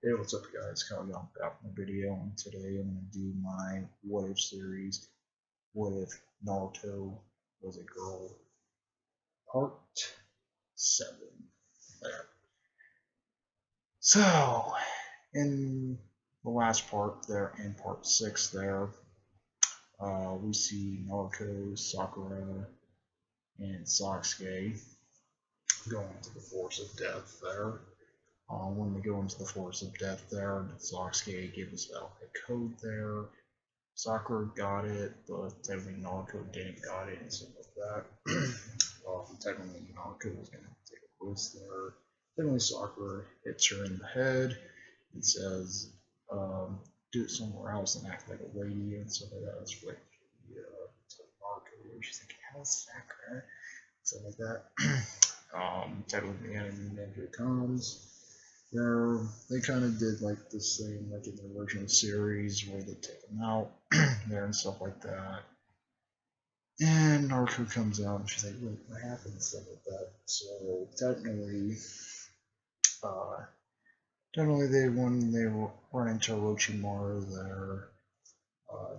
Hey, what's up, guys? Kyle back in the video, and today I'm going to do my What If series. What if Naruto was a girl? Part 7. There. So, in the last part there, in part 6 there, we see Naruto, Sakura, and Sasuke go into the Force of Death there. When they go into the Force of Death there, Sasuke gives out a code there. Sakura got it, but technically Naruto didn't got it and stuff like that. Technically Naruto was gonna take a risk there. Technically Sakura hits her in the head and says, do it somewhere else and act like a lady and stuff like that. That's what she Naruto. She's like, how's Sakura? Stuff like that. Technically the enemy ninja comes. They kind of did like this thing like in the original series where they take them out there and stuff like that. And Naruto comes out and she's like, "Wait, what happened?" and stuff like that. So uh, technically they run into Orochimaru there.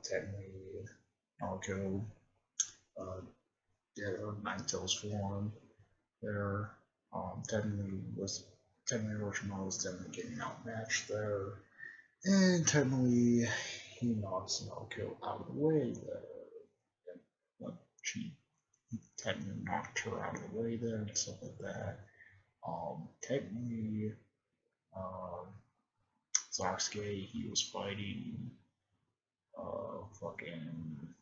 Technically Naruto did her Nine Tails form there. Technically Orochimaru was definitely getting outmatched there. And technically, he knocks Naoko out of the way there. And when she technically knocked her out of the way there and stuff like that. Technically, um, Sasuke, he was fighting fucking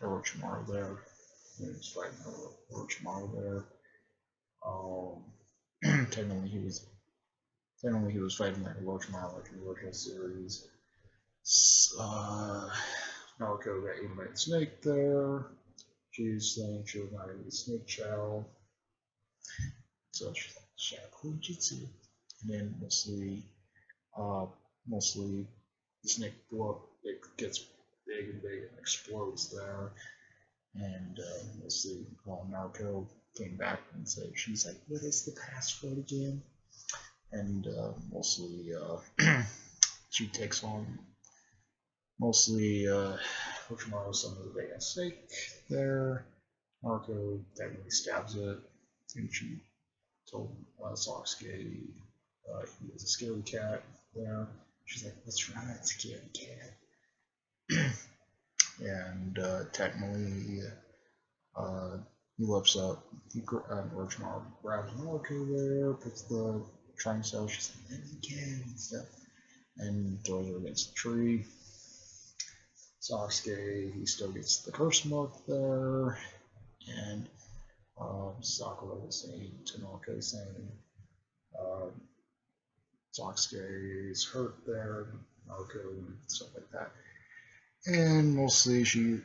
Orochimaru there. He was fighting Orochimaru there. Technically, he was fighting like Orochimaru like in the original series. Uh, Naruto got eaten by the snake there. She's saying she was not going to be a snake child. So she's like, Shaku Jutsu. And then mostly the snake it gets big and big and explodes there. And mostly Naruto came back and said, she's like, what is the password again? And mostly she takes on mostly Orochimaru summons a big snake there. Naruto technically stabs it, and she told Sasuke he was a scary cat there. She's like, what's wrong with scary cat? And technically, he lifts up, Orochimaru grabs Naruto there, puts the trying cell, she's like, let me get and stuff, and throws her against the tree. Sasuke, he still gets the curse mark there, and Sakura was saying to Naruto, saying um, Sasuke is hurt there, Naruto, and stuff like that. And mostly she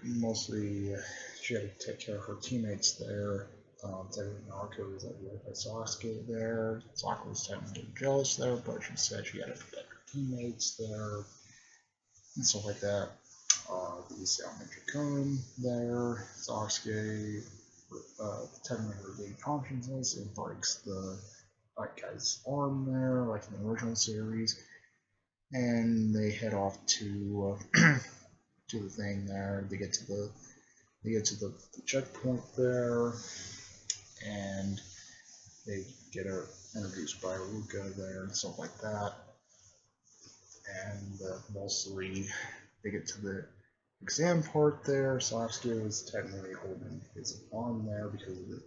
had to take care of her teammates there. Technically Naruto was like led by Sasuke there. Sakura was technically getting jealous there, but she said she had to protect her teammates there and stuff like that. The Sound Ninja come there. Sasuke technically regains consciousness and breaks the guy's arm there, like in the original series. And they head off to to the thing there. They get to the checkpoint there, and they get introduced by Ruka there and stuff like that. And mostly they get to the exam part there. Sasuke was technically holding his arm there because of it.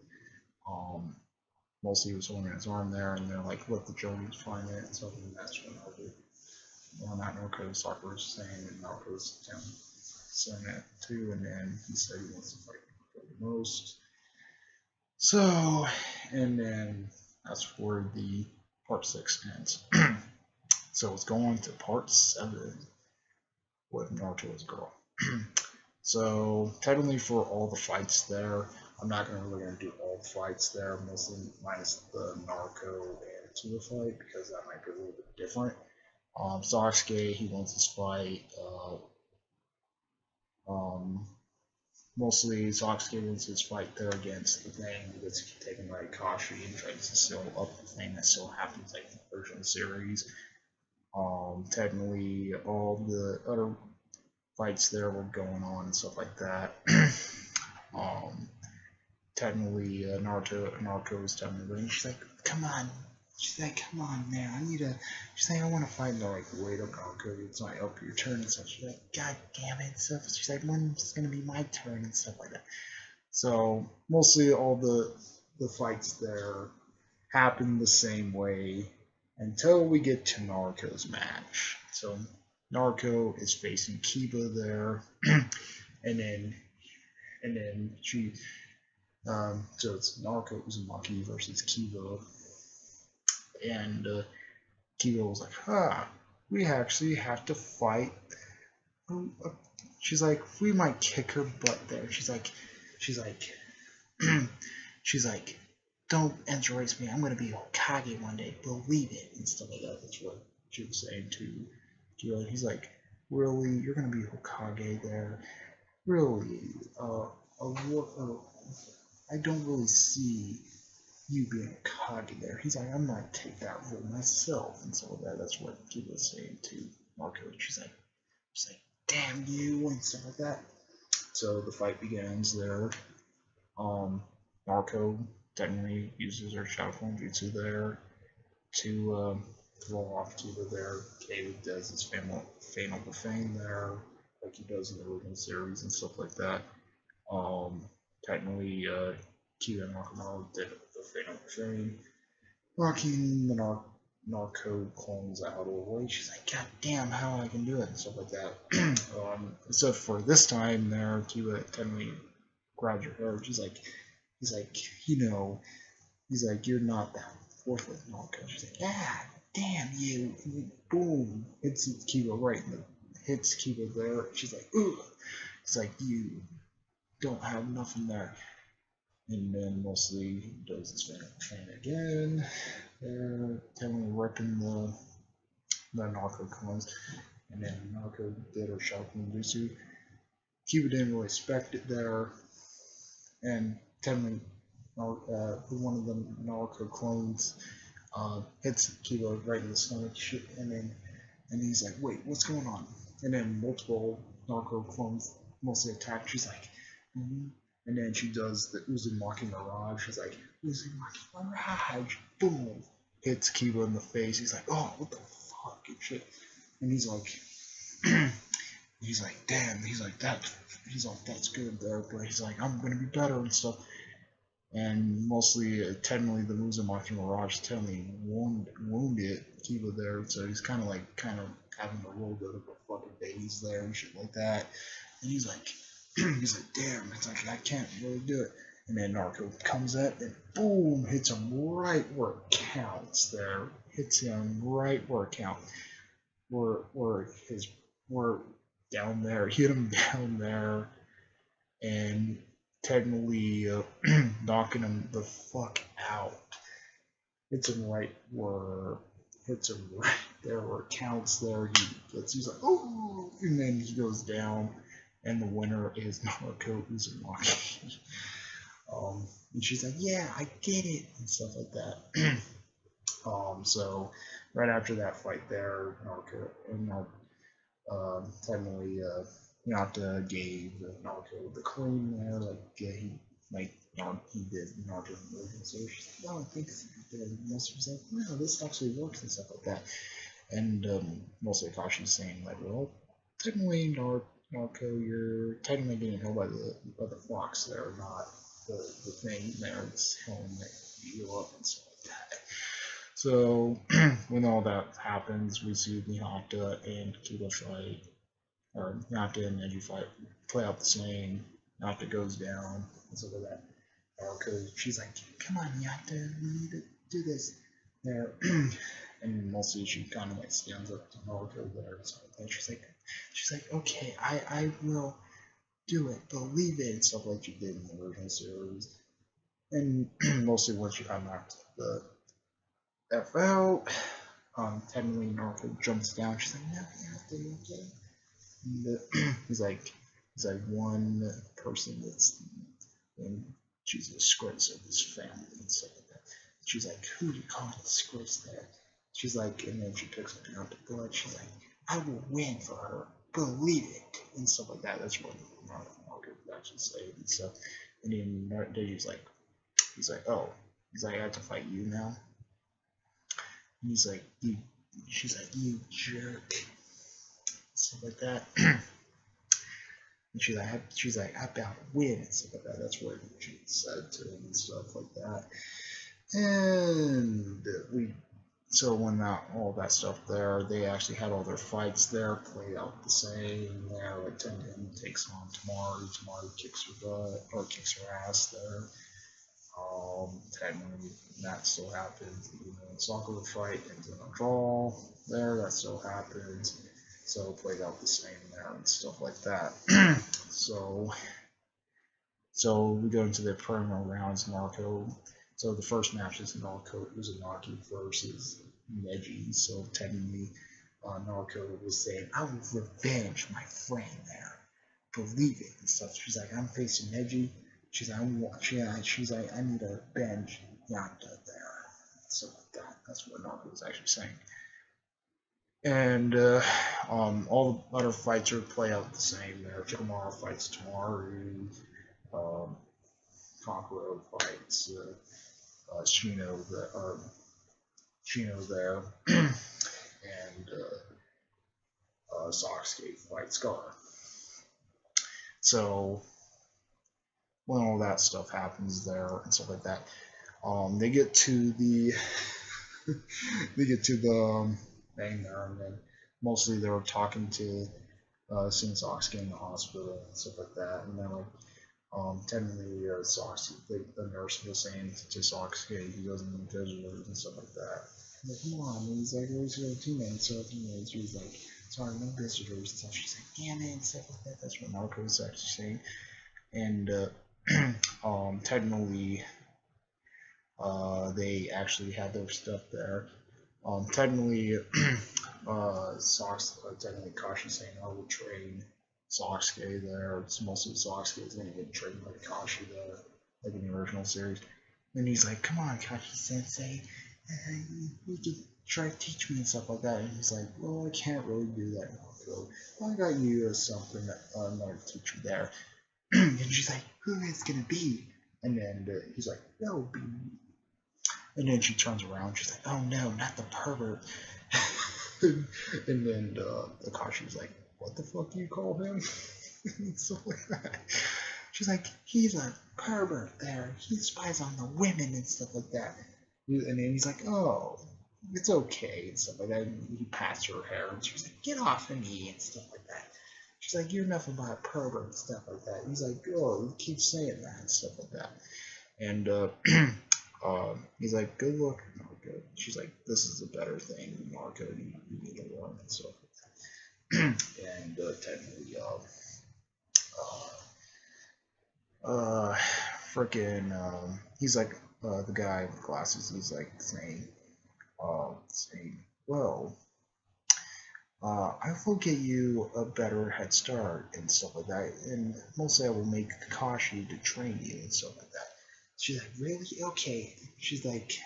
Mostly he was holding his arm there, and they're like, let the Jonis find it. And so that's when not Naruto, Sakura's saying, and Naruto's saying that too. And then he said he wants to fight the most. So, and then that's where the part 6 ends. So it's going to part 7 with Naruto as a girl. So technically for all the fights there, I'm not really gonna do all the fights there, mostly minus the Naruto and Tsuba fight because that might be a little bit different. Sasuke, he wins his fight. Mostly Sasuke wins his fight there against the thing that gets taken by Kashi and tries to seal up the thing that still happens like in the original series. Technically, all the other fights there were going on and stuff like that. um, Technically, Naruto was telling me, and she's like, "Come on." She's like, "Come on, man, I need to." She's like, "I want to fight." And they're like, "Wait up, Naruto, it's not up your turn." And stuff. She's like, "God damn it!" So she's like, "When's gonna be my turn?" And stuff like that. So mostly all the fights there happen the same way until we get to Naruto's match. So Naruto is facing Kiba there, and then she so it's Naruto Uzumaki versus Kiba, and Kiba was like, we actually have to fight." She's like, "We might kick her butt there." She's like, she's like, "Don't underrate me. I'm gonna be Hokage one day. Believe it," and stuff like that. That's what she was saying to Kiba. He's like, "Really? You're gonna be Hokage there? Really? I don't really see you being a Hokage there." He's like, "I'm gonna take that role myself," and so that's what Kiba was saying to Marco. And she's like, "Damn you," and stuff like that. So the fight begins there. Marco technically uses her Shadow Jutsu there to throw off Kiba there. Caleb does his fatal Profane there, like he does in the original series and stuff like that. Technically, Kiba and Nakamura did the fatal Profane, knocking the Narco clones out of the way. She's like, "God damn, how I can do it," and stuff like that. So for this time there, Kiba technically grabs her hair. He's like, he's like, "You're not that worthless, Narco." She's like, "Ah, damn you!" And boom, hits Kiba hits Kiba there. She's like, "Ugh." It's like, "You don't have nothing there." And then mostly he does his fan again. They're technically ripping the Narco coins. And then Narco did her Shaolin Jutsu. Kiba didn't really expect it there. And technically, one of the Narco clones hits Kiba right in the stomach. And he's like, "Wait, what's going on?" And then multiple Narco clones mostly attack. She's like, mm-hmm. And then she does the Uzumaki Mirage. She's like, "Uzumaki Mirage!" Boom! Hits Kiba in the face. He's like, "Oh, what the fuck?" and shit. And he's like, "Damn." He's like, "That's good there." But he's like, "I'm gonna be better and stuff." And mostly, technically, the Uzumaki Mirage technically wounded Kiba there. So he's kind of having a little bit of a fucking daze there and shit like that. And he's like, "Damn," it's like, "I can't really do it." And then Narco comes up and boom, hits him right where it counts there. Hits him right where it counts. Where down there, hit him down there, and technically knocking him the fuck out. Hits him right there where it counts there. He's like, "Oh," and then he goes down, and the winner is Naruto Uzumaki. And she's like, "Yeah, I did it," and stuff like that. So right after that fight there, technically, Hinata gave Naruto the cream there, he did Naruto in so she's like, "Oh, thanks." And Master was like, "Wow, this actually works," and stuff like that. And mostly Akashi's saying like, "Well, technically, Naruto, you're technically being held by the fox there, not the thing there that's helping you up and stuff like that." So when all that happens, we see Hinata and Kiba fight, or Hinata and Neji fight, play out the same. Hinata goes down and stuff like that. Because she's like, "Come on, Hinata, we need to do this." There, and mostly she kind of like stands up to Naruto there and stuff like that. She's like, "Okay, I will do it, believe it," and stuff like she did in the original series. And mostly once she got knocked the F out, technically Naruto jumps down. She's like, "No, you have to look at it." And he's like, "One person that's, and she's a disgrace of this family and stuff like that." She's like, "Who do you call a disgrace there?" She's like, and then she picks up the blood. She's like, I will win for her. Believe it. And stuff like that. That's what Naruto was actually saying and stuff. And then Deji's like, oh. He's like, I have to fight you now. And he's like, you. She's like, you jerk. Stuff like that. And she's like, I about to win and stuff like that. That's what she said to him and stuff like that. And so when all that stuff there, they actually had all their fights there, played out the same. There, like Tenden takes on Tamari. Tamari kicks her butt or kicks her ass there. Technically, that still happens. You know, soccer fight ends in a draw. There, that still happens. So played out the same there and stuff like that. So we go into the preliminary rounds. Naruto. So the first match is Naruto Uzumaki versus Neji. So technically, Naruto was saying, "I will revenge my friend there. Believe it," and stuff. She's like, "I'm facing Neji." She's like, she's like, "I need to avenge Yanta there." So like that. That's what Naruto was actually saying. And all the other fights are play out the same there. Chikamaru fights Tamaru. Kankuro fights Shino there, and Sasuke fights Scar. So when all that stuff happens there and stuff like that, they get to the thing there, and then mostly they were talking to seeing Sasuke in the hospital and stuff like that, and then like. Technically, Sasuke, the nurse was saying to Sasuke, he goes in the desert and stuff like that. I'm like, come on, and he's like, where's your teammates? So teammates, she's like, sorry, no visitors and stuff. She's like, damn it, and stuff like that. That's what Naruto was actually saying. And technically, they actually had their stuff there. Technically, technically Kashi saying, I will train Sasuke there. It's mostly Sasuke is going to get trained by Kashi there, like in the original series. And he's like, come on, Kashi Sensei, you can try to teach me and stuff like that. And he's like, well, I can't really do that, Naruto. I got you something, another teacher there. And she's like, who is it going to be? And then he's like, no, be me. And then she turns around. She's like, oh no, not the pervert. And then Akashi's like, what the fuck do you call him? And stuff like that. She's like, he's a pervert there. He spies on the women and stuff like that. And then he's like, oh, it's okay and stuff like that. And he pats her hair and she's like, get off of me and stuff like that. She's like, you're nothing but a pervert and stuff like that. And he's like, oh, you keep saying that and stuff like that. And he's like, good luck, Marco. She's like, this is a better thing, Marco. You need to learn and stuff like that. And technically, freaking, he's like, the guy with glasses, he's like saying, well, I will get you a better head start and stuff like that, and mostly I will make Kakashi to train you and stuff like that. She's like, really? Okay. She's like,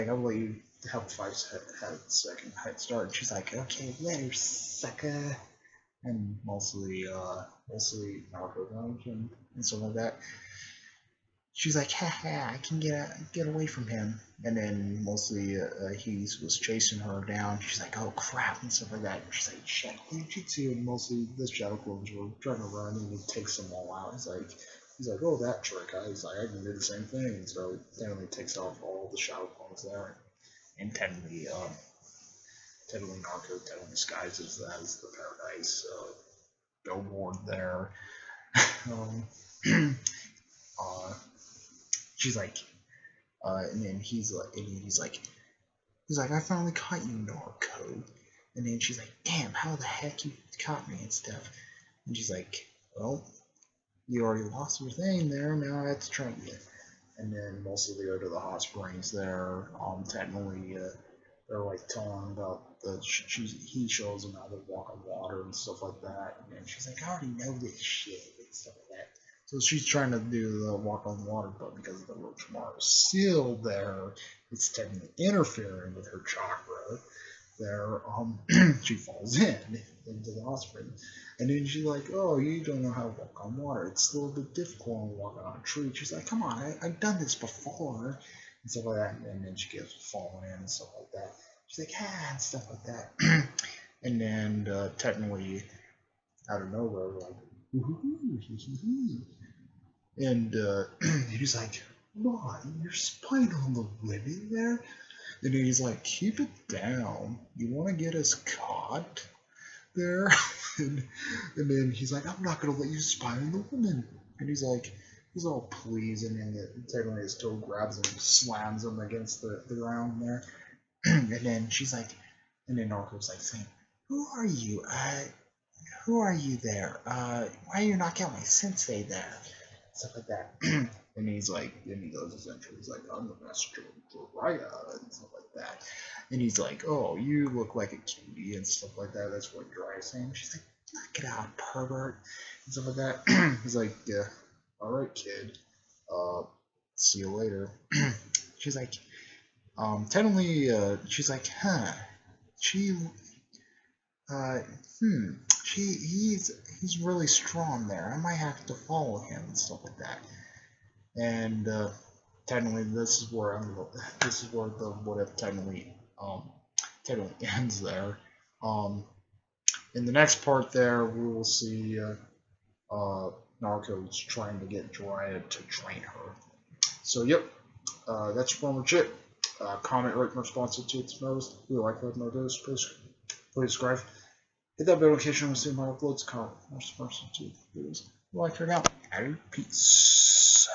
I'll let you have 5 second head start. And she's like, okay, later, sucker. And mostly Naruto knowledge and stuff like that. She's like, haha, I can get away from him. And then mostly he was chasing her down. She's like, oh crap, and stuff like that. She's like, Shadow Ninjutsu. And mostly the Shadow Clones were trying to run and he takes them all out. He's like, oh, that trick. He's like, I can do the same thing. And so he technically takes off all the Shadow Clones there. And technically Naruto technically disguises that as the Paradise billboard there. She's like, and then he's like, I finally caught you, Naruto. And then she's like, damn, how the heck you caught me and stuff. And she's like, well, you already lost your thing there, now I have to train you. And then mostly they go to the hot springs there. Technically, they're like telling about he shows them how to walk on water and stuff like that. And she's like, I already know this shit and stuff like that. So she's trying to do the walk on water, but because the Orochimaru is still there, it's technically interfering with her chakra. There, she falls into the hospital, and then she's like, "Oh, you don't know how to walk on water. It's a little bit difficult when walking on a tree." She's like, "Come on, I've done this before," and stuff like that. And then she gets falling in and stuff like that. She's like, "Ah," and stuff like that. And then technically, out of nowhere, like, "Woohoo, hee hee hee." And he's like, "What? You're spying on the women there?" And he's like, "Keep it down. You want to get us caught there?" and, and then he's like, "I'm not going to let you spy on the women." And he's all pleased. And then technically his toe grabs him and slams him against the ground there. And then she's like, and then Naruto's like saying, "Who are you? Who are you there? Why are you not out my sensei there?" Stuff like that. And he's like, and he goes essentially, he's like, "I'm the master of Jiraiya," and stuff like that. And he's like, "Oh, you look like a cutie," and stuff like that. That's what Jiraiya's saying. She's like, "Knock it out, pervert," and stuff like that. He's like, "Yeah, all right, kid. See you later." She's like, technically, she's like, "Huh? She, uh, hmm, he's really strong there. I might have to follow him and stuff like that." And technically, this is where the what if technically ends there. Um, in the next part, there we will see Naruto's trying to get Jiraiya to train her. So yep, that's pretty much it. Comment, rate, and response to its most. If you like what my videos, please subscribe. Hit that bell notification to see my uploads. Comment, response to videos. Like, check out. Peace.